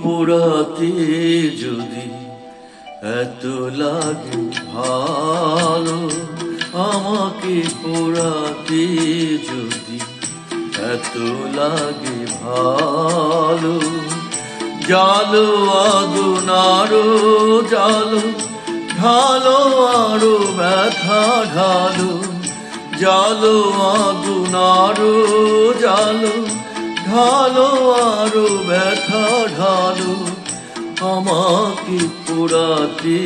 পোড়াতে যদি এত লাগে ভালো, আমাকে পোড়াতে যদি এত লাগে ভালো, জালো আগুন আরো জালো, ঢালো আরো ব্যথা ঢালো, জালো আগুন আরো জালো, ঢালো আরো ব্যথা ঢালো, আমাকে পোড়াতে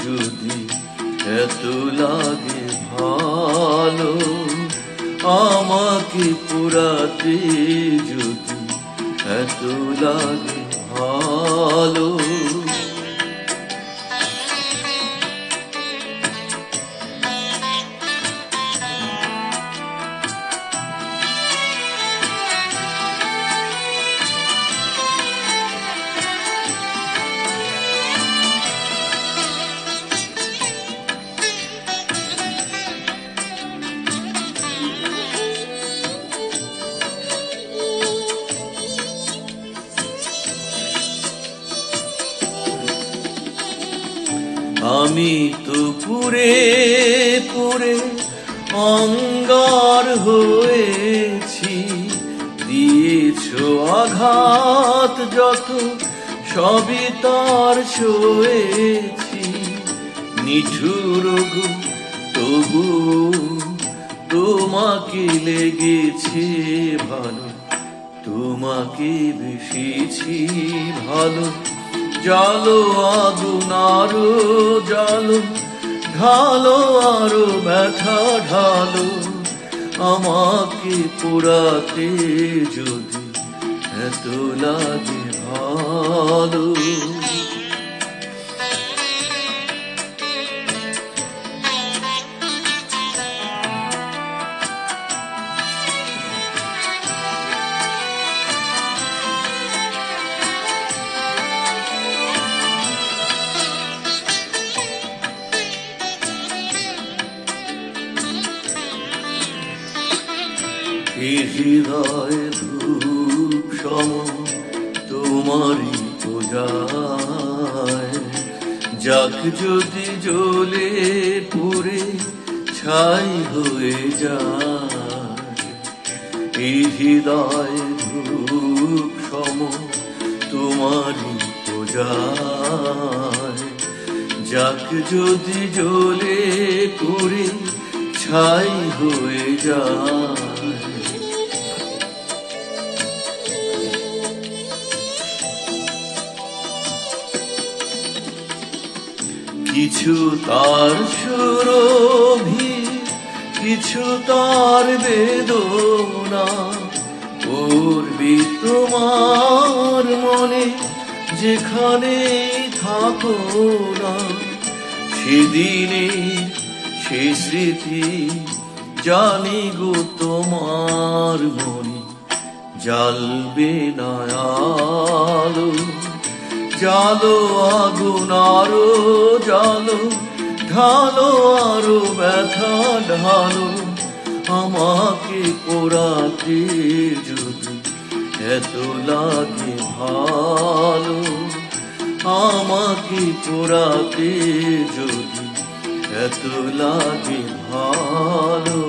যদি এত লাগে ভালো, আমাকে পোড়াতে যদি এত লাগে ভালো। আমি তো পুরে পুরে অঙ্গার হয়েছি, দিয়েছ আঘাত যত সবই তার সয়েছি, নিঠুর গো তবু তোমাকে লেগেছে ভালো, তোমাকে বেশিছি ভালো, জালো আগুন আরো জালো, ঢালো আরো ব্যথা ঢালো, আমাকে পোড়াতে যদি এত লাগে ভালো। এই হৃদয় ধূপ সম তোমারই পূজায়, যাক যদি জ্বলে পুড়ে ছাই হয়ে যায়, এই হৃদয় ধূপ সম তোমারই পূজায়, যাক যদি জ্বলে পুড়ে ছাই হয়ে যায়। কিছু তার সুরভি, কিছু তার বেদনা, করবি তোমার মনে যেখানে থাকো না, সেদিনে সে স্মৃতি জানি গো তোমার মনে জ্বালবে না আলো, জালো আগুন আরো জালো, ঢালো আরো ব্যথা ঢালো, আমাকে পোড়াতে যদি এত লাগে ভালো, আমাকে পোড়াতে যদি এত লাগে ভালো।